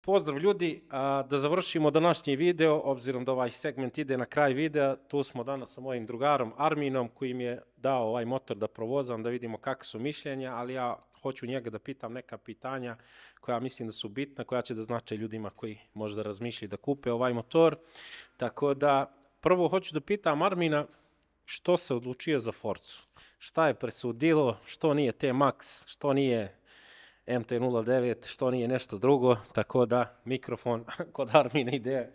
Pozdrav ljudi, da završimo današnji video, obzirom da ovaj segment ide na kraj videa, tu smo danas sa mojim drugarom Arminom, koji mi je dao ovaj motor da provozam, da vidimo kakve su mišljenja, ali ja hoću njega da pitam neka pitanja koja mislim da su bitna, koja će da znače ljudima koji možda razmišljaju da kupe ovaj motor. Tako da, prvo hoću da pitam Armina, što se odlučio za Forzu? Šta je presudilo, što nije T-Max, što nije MT-09, što nije nešto drugo, tako da mikrofon kod Armine ide,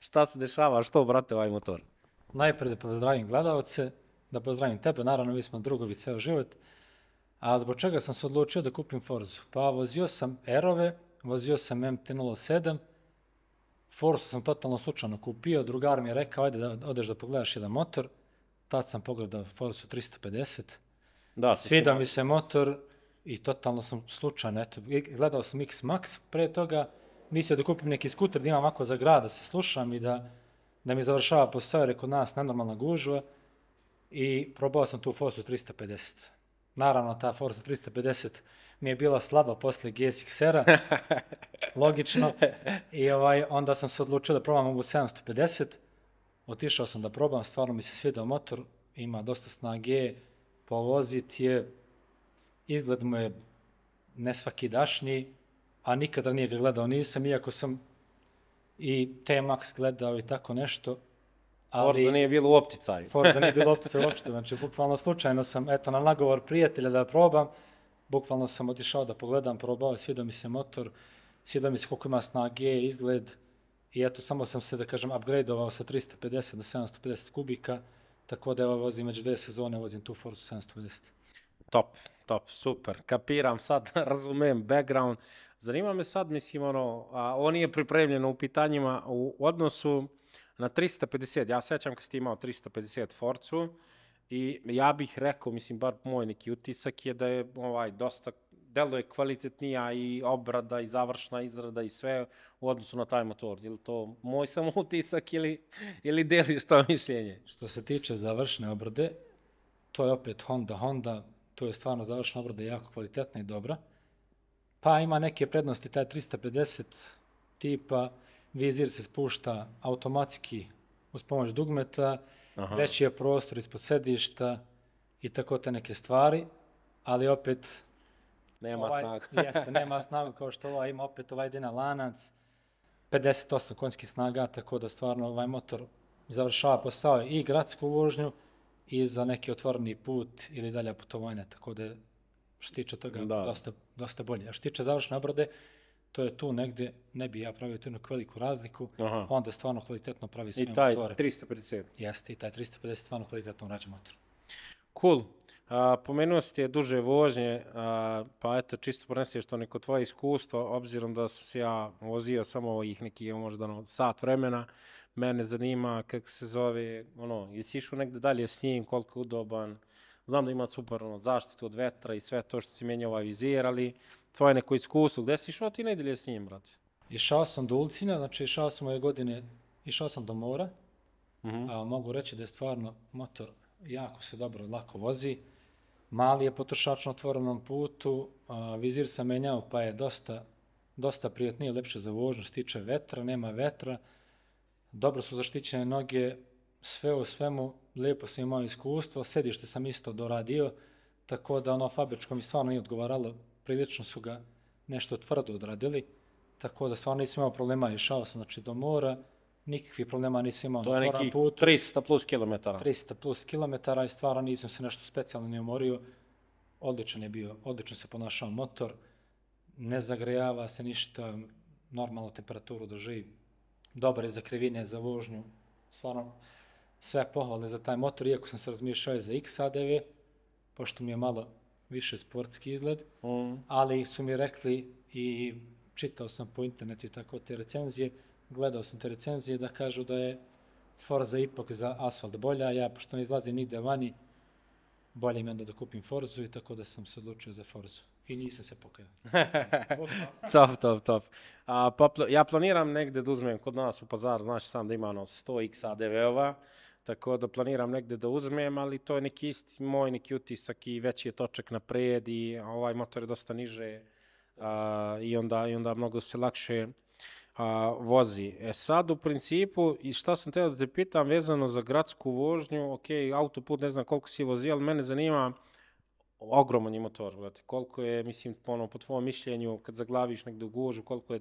šta se dešava, što brate ovaj motor? Najprije da pozdravim gledalce, da pozdravim tebe, naravno mi smo drugovi ceo život, a zbog čega sam se odlučio da kupim Forzu? Pa vozio sam R-ove, vozio sam MT-07, Forzu sam totalno slučajno kupio, drugar mi je rekao, ajde da odeš da pogledaš jedan motor, tad sam pogledao Forzu 350, Da, sviđa mi se motor i totalno sam slučajno, eto, gledao sam X-Max, pre toga mislio da kupim neki skuter, da imam ovako za grad, da se slušam i da mi završava posao, jer je kod nas nenormalna gužva i probao sam tu Forzu 350. Naravno, ta Forza 350 mi je bila slaba posle GSX-era, logično, i onda sam se odlučio da probam ovu 750, otišao sam da probam, stvarno mi se svidao motor, ima dosta snage, povozit je, izgled mu je nesvakidašnji, a nikada nije ga gledao nisam, iako sam i T-Max gledao i tako nešto. Forza nije bilo u opticaju. Forza nije bilo u opticaju uopšte, znači bukvalno slučajno sam, eto, na nagovor prijatelja da probam, bukvalno sam otišao da pogledam, probao, svidio mi se motor, svidio mi se koliko ima snage, izgled, i eto, samo sam se, da kažem, upgradeovao sa 350 na 750 kubika, tako da vozim već 2 sezone, vozim tu Forzu 750. Top, super. Kapiram sad, razumem background. Zanima me sad, mislim, on je pripremljen u pitanjima u odnosu na 350. Ja sećam kad ste imao 350 Forzu i ja bih rekao, mislim, bar moj neki utisak je da je dosta, deluje kvalitetnija i obrada i završna izrada i sve u odnosu na taj motor. Je li to moj samo utisak ili deliš to mišljenje? Što se tiče završne obrade, to je opet Honda, to je stvarno završna obrada jako kvalitetna i dobra. Pa ima neke prednosti, taj 350 tipa, vizir se spušta automatski uz pomoć dugmeta, veći je prostor ispod sedišta i tako te neke stvari, ali opet nema snagu. Jeste, nema snagu kao što ima opet jedan lanac, 58 konjskih snaga, tako da stvarno ovaj motor završava posao i gradsku vožnju i za neki otvoreni put ili dalje putovanja, tako da što tiče toga dosta bolje. A što tiče završne obrade, to je tu negde, ne bi ja pravio tu neku veliku razliku, onda stvarno kvalitetno pravi sve motore. I taj 350. Jeste, i taj 350 stvarno kvalitetno urađa motor. Cool. Pomenuo si te duže vožnje, pa eto, čisto preneseš to neko tvoje iskustvo, obzirom da sam se ja vozio samo ovih nekih možda sat vremena, mene zanima kako se zove, jesi išao negde dalje s njim, koliko je udoban, znam da ima super zaštitu od vetra i sve to što si menjao ovaj vizir, ali tvoje neko iskustvo, gde si išao ti nedelje s njim, brate? Išao sam do Ulcina, znači išao sam ove godine, išao sam do mora, mogu reći da je stvarno motor jako se dobro, lako vozi, mali je potrošač na otvorenom putu, vizir sam menjao pa je dosta prijatnije, lepše za vožnju, što tiče vetra, nema vetra, dobro su zaštićene noge, sve u svemu, lijepo sam imao iskustvo, sedište sam isto doradio, tako da fabričko mi stvarno nije odgovaralo, prilično su ga nešto tvrdo odradili, tako da stvarno nisam imao problema, išao sam znači do mora, nikakvih problema nisam imao na otvorenom putu. To je neki 300 plus kilometara. 300 plus kilometara i stvarno nisam se nešto specijalno ne umorio, odličan je bio, odlično se ponašao motor, ne zagrejava se ništa, normalnu temperaturu drži, dobar je za krivine, za vožnju, stvarno sve pohvale za taj motor, iako sam se razmišljao i za XADV, pošto mi je malo više sportski izgled, ali su mi rekli i čitao sam po internetu i tako te recenzije, gledao sam te recenzije da kažu da je Forza ipak za asfalt bolja, ja pošto ne izlazim nigde vani, bolje mi onda da kupim Forzu i tako da sam se odlučio za Forzu. I nisam se pokajao. Top. Ja planiram negde da uzmem kod nas u Pazar, znaš sam da ima 100 XADV-ova, tako da planiram negde da uzmem, ali to je neki isti moj neki utisak i veći je točak napred i ovaj motor je dosta niže i onda mnogo se lakše vozi. Sad u principu, i šta sam teo da te pitam vezano za gradsku vožnju, ok, autoput ne znam koliko si vozio, ali mene zanima ogroman je motor, brate. Koliko je, mislim, po tvojom mišljenju, kad zaglaviš negdje u gužu, koliko je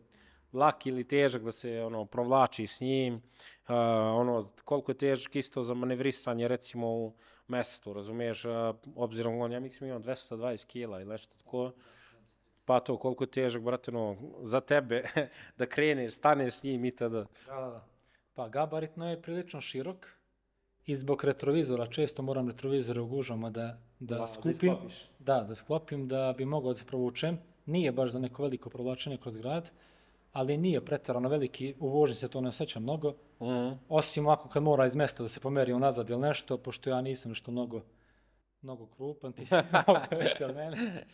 lak ili težak da se provlači s njim, koliko je težak isto za manevrisanje, recimo u mestu, razumiješ, obzirom ja mislim imam 220 kila ili nešto tako. Pa to, koliko je težak, brate, za tebe, da kreneš, staneš s njim itd. Da. Pa gabaritno je prilično širok i zbog retrovizora, često moram retrovizore u gužvama da skupim. Da sklopim da bi mogao da se provučem. Nije baš za neko veliko provlačenje kroz grad, ali nije pretjerano veliki, u vožnji se to ne osjeća mnogo. Osim ako kad mora iz mesta da se pomeri unazad ili nešto, pošto ja nisam nešto mnogo krupan, ti si mnogo veći od mene.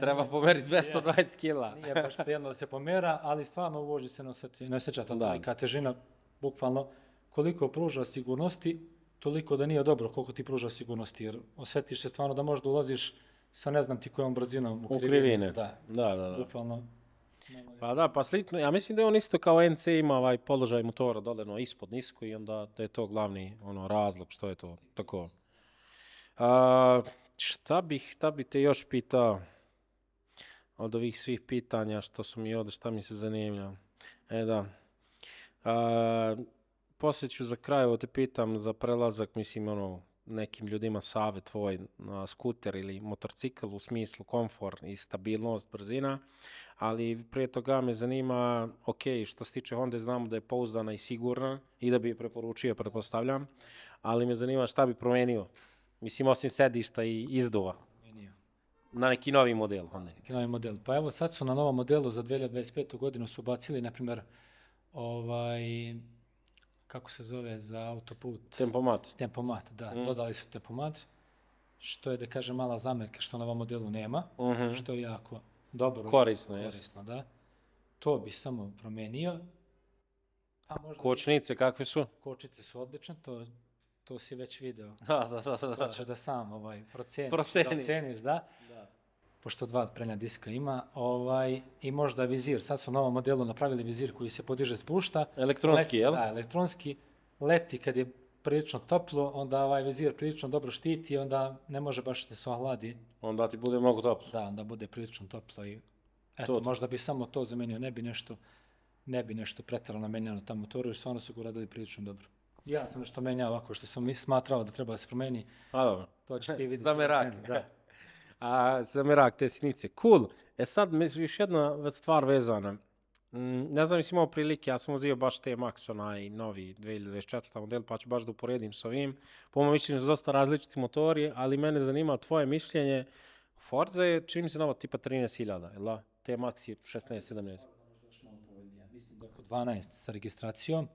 Treba pomeriti 220 kila. Nije baš svejedno da se pomera, ali stvarno u vožnji se ne osjeća ta tolika težina, bukvalno koliko pruža sigurnosti, toliko da nije dobro koliko ti pruža sigurnosti, jer osjetiš se stvarno da možda ulaziš sa ne znam ti kojom brzinom u krivine. Da. Bukvalno. Pa da, pa slično, ja mislim da je on isto kao NC ima ovaj položaj motora dole ispod nisko i onda da je to glavni razlog što je to tako. Šta bi te još pitao od ovih svih pitanja što su mi ovdje, šta mi se zanimlja? Poslije ću za kraj te pitam za prelazak, mislim, nekim ljudima savjet tvoj na skuter ili motorcikl u smislu komfort i stabilnost, brzina, ali prije toga me zanima, ok, što se tiče Honda, znamo da je pouzdana i sigurna i da bi je preporučio, pretpostavljam, ali me zanima šta bi promenio, mislim, osim sedišta i izduva. Na neki novi model Honda. Neki novi model. Pa evo sad su na novom modelu za 2025. godinu su bacili, na primjer, kako se zove za autoput? Tempomat, da. Dodali su tempomat, što je, da kažem, mala zamjerka što na ovom modelu nema, što je jako dobro. Korisno, da. To bi samo promenio. Kočnice kakve su? Kočnice su odlične, to si već video. Da. To ćeš da sam proceniš, da. Pošto 2 prednja diska ima, i možda vizir. Sad su u novom modelu napravili vizir koji se podiže, spušta. Elektronski, jel? Da, elektronski. Leti kad je prilično toplo, onda ovaj vizir prilično dobro štiti, onda ne može baš da se ohladi. Onda ti bude mnogo toplo. Da, onda bude prilično toplo i eto, možda bi samo to zamenio, ne bi nešto pretjerano menjano tam motoru, jer stvarno su ga uradili prilično dobro. Ja sam nešto menjao ovako što sam smatrao da treba da se promeni. Dobro. To ćeš ti vidjeti. Za merak. Za merak te sitnice. Cool. Sad još jedna stvar vezana. Ne znam, imao prilike, ja sam uzio baš T-Max, onaj novi 2024. model, pa ću baš da uporedim s ovim. Po mojom mišljenju su dosta različiti motori, ali mene zanima tvoje mišljenje. Forza je, čini mi se novo, tipa 13.000, jel da? T-Max je 16-17. Mislim da je oko 12 sa registracijom.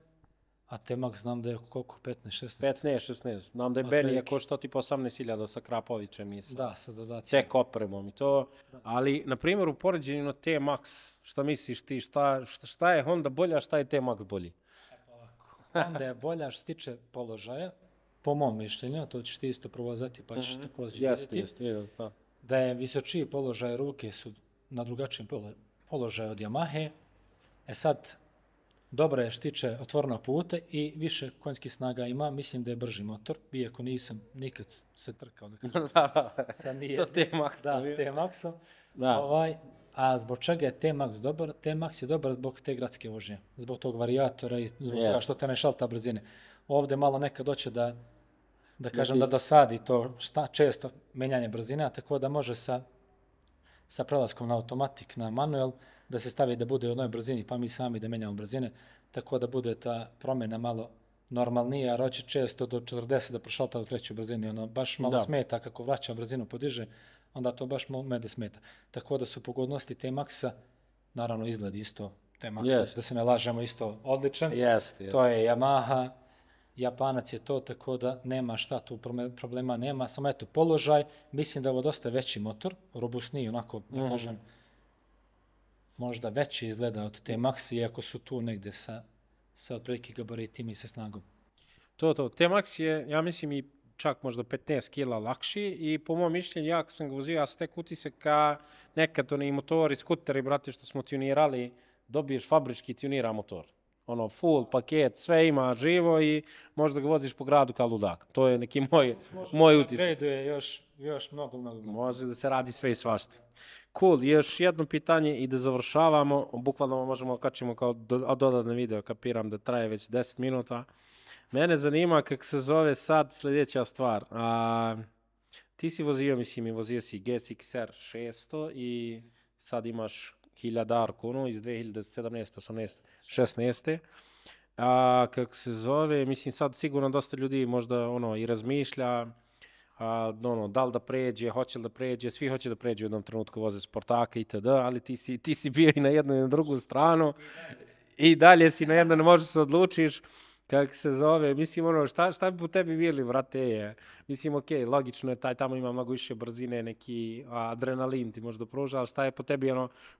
A T-Max znam da je koliko, 15-16? 15-16. Znam da je Benija košta tipa 18.000 sa Krapovićem i sa dodacijom. Tek opremom i to. Ali, na primjer, u poređenju na T-Max, šta misliš ti, šta je Honda bolja, šta je T-Max bolji? Honda je bolja što se tiče položaja, po mom mišljenju, to ćeš ti isto provozati, pa ćeš također vidjeti. Da je visočiji položaj, ruke su na drugačijem položaju od Yamahe. Sad, dobro je što tiče otvorenog puta i više konjskih snaga ima, mislim da je brži motor, iako nisam nikad se trkao. Sa T-Maxom. A zbog čega je T-Max dobar? T-Max je dobar zbog te gradske vožnje, zbog tog varijatora i zbog toga što te ne šalta brzine. Ovdje malo nekad doće da kažem da dosadi to često menjanje brzina, tako da može sa prelaskom na automatik, na manuel, da se stavi da bude u jednoj brzini, pa mi sami da menjamo brzine, tako da bude ta promjena malo normalnija, jer hoće često do 40 da prošalta u trećoj brzini, ono baš malo smeta kako vraća brzinu, podiže, onda to baš mene smeta. Tako da su pogodnosti T-Maxa, naravno izgled isto T-Maxa, da se ne lažemo, isto odličan. To je Yamaha, Japanac je to, tako da nema šta tu problema, nema, samo eto položaj, mislim da je ovo dosta veći motor, robustniji, onako da kažem, možda veći izgleda od T-Max, iako su tu negde sa otprilike gabaritima i sa snagom. T-Max je, ja mislim, i čak možda 15 kila lakši i po mojom mišljenju, ja kad sam ga uzio, ja sam tek utisak ka nekad oni motori, skuteri, brate, što smo tunirali dobiješ fabrički tunira motor. Ono, full paket, sve ima živo i možda ga voziš po gradu kao ludak. To je neki moj utisak. Graduje još mnogo. Može da se radi sve i svašta. Cool, još jedno pitanje i da završavamo. Bukvalno možemo kačimo kao dodatne video, kapiram da traje već 10 minuta. Mene zanima kako se zove sad sljedeća stvar. Ti si vozio si GSX-R 600 i sad imaš 1000 iz 2017, 18, 16. Kako se zove, mislim sad sigurno dosta ljudi možda i razmišlja da li da pređe, hoće li da pređe, svi hoće da pređe u jednom trenutku voze sportaka itd., ali ti si bio i na jednu i na drugu stranu i dalje si na jednu, ne možeš se odlučiš. Kako se zove, mislim, šta bi po tebi bili, vrate, mislim, okej, logično je, tamo ima mnogo više brzine, neki adrenalin ti možda pruža, ali šta je po tebi,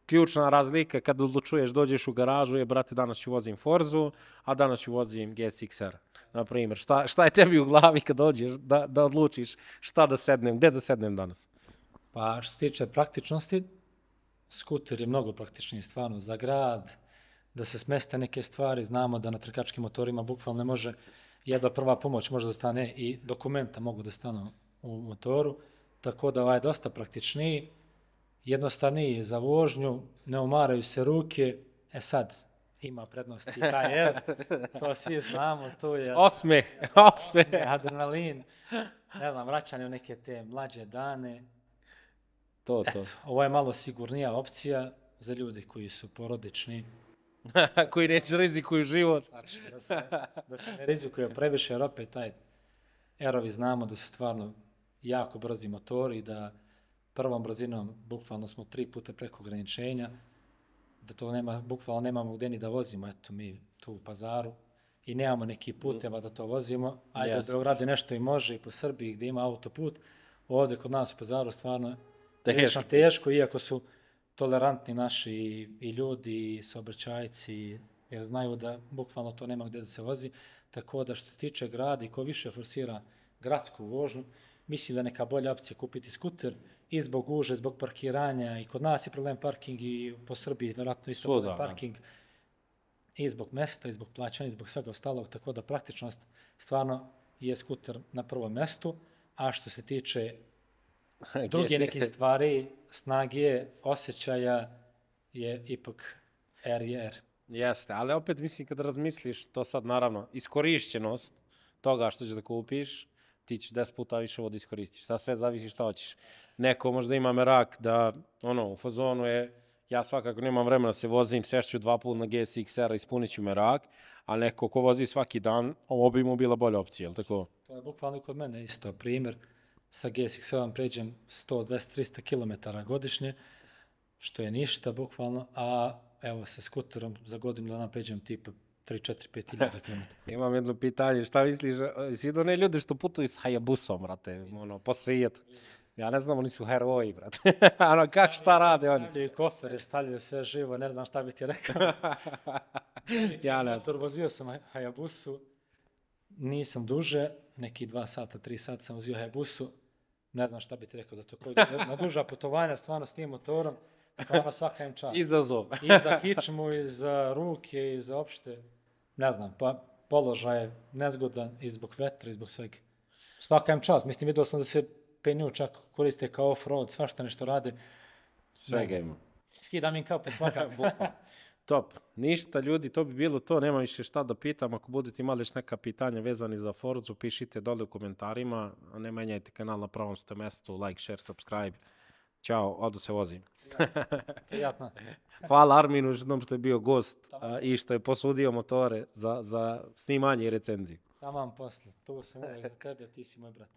ključna razlika kad odlučuješ, dođeš u garažu, brate, danas ću vozim Forzu, a danas ću vozim GSX-R, na primjer, šta je tebi u glavi kad dođeš da odlučiš šta da sednem, gde da sednem danas? Pa, što se tiče praktičnosti, skuter je mnogo praktičniji, stvarno, za grad, da se smeste neke stvari, znamo da na trkačkim motorima bukvalno ne može jedna prva pomoć može da stane i dokumenta mogu da stanu u motoru, tako da je dosta praktičniji, jednostavniji za vožnju, ne umaraju se ruke, sad ima prednosti i taj R, to svi znamo, to je osmeh, adrenalin, ne znam, vraćanje u neke te mlađe dane. To. Ovo je malo sigurnija opcija za ljudi koji su porodični, koji neće rizikuju život. Znači, da se ne rizikuje previše, jer opet taj R-ovi znamo da su stvarno jako brzi motori, da prvom brzinom bukvalno smo 3 puta preko ograničenja, da to bukvalno nemamo gdje ni da vozimo, eto mi tu u Pazaru i nemamo neki puteva da to vozimo, ajde da uradi nešto i može i po Srbiji gdje ima autoput, ovdje kod nas u Pazaru stvarno teško, iako su tolerantni naši i ljudi i saobraćajci, jer znaju da bukvalno to nema gdje da se vozi, tako da što se tiče grada i ko više forsira gradsku vožnju, mislim da neka bolja opcija kupiti skuter i zbog gužve, zbog parkiranja, i kod nas je problem parking i po Srbiji vjerojatno isto problem parking, i zbog mesta, i zbog plaćanja, i zbog svega ostalog, tako da praktičnost stvarno je skuter na prvom mestu, a što se tiče druge neke stvari, snage, osjećaja je ipak R i R. Jeste, ali opet mislim kada razmisliš, to sad naravno, iskorišćenost toga što ćeš da kupiš, ti ćeš 10 puta više vode iskoristiš. Sad sve zavisi šta hoćeš. Neko možda ima merak da, u fazonu je, ja svakako nemam vremena da se vozim, sešću 2 puta na GSX-R, ispunit ću merak, a neko ko vozi svaki dan, ovo bi mu bila bolja opcija, je li tako? To je bukvalno kod mene isto primjer. Sa GSX-om pređem 100, 200, 300 km godišnje, što je ništa bukvalno, a evo sa skuterom za godinu dana pređem tipa 3, 4, 5 hiljada km. Imam jedno pitanje, šta misliš, si do ne ljudi što putuju s Hayabusom, brate, po svijetu? Ja ne znam, oni su heroji, brate. Kako šta rade oni? Stavljaju kofere, stavljaju sve živo, ne znam šta bi ti rekao. Ja ne znam. Vozio sam Hayabusu, nisam duže, neki 2 sata, 3 sata sam vozio Hayabusu, ne znam šta bi ti rekao da to koji na duža putovanja stvarno s tim motorom, stvarno svaka im čast. Izazov. I za kičmu, i za ruke, i za opšte, ne znam, pa položaj je nezgodan i zbog vetra, i zbog svega. Svaka im čast, mislim, vidio sam da se penju čak koriste kao off-road, svašta nešto rade. Svega ima. Skidam im kao svakako. Top. Ništa, ljudi, to bi bilo to. Nema više šta da pitam. Ako budete imali neka pitanja vezani za Forzu, pišite dole u komentarima. A ne menjajte kanal na pravom ste mestu. Like, share, subscribe. Ćao, odo se vozim. Prijatno. Hvala Arminu što je bio gost i što je posudio motore za snimanje i recenziju. Tamam posle. Tu sam uvijek za tebe, ti si moj brat.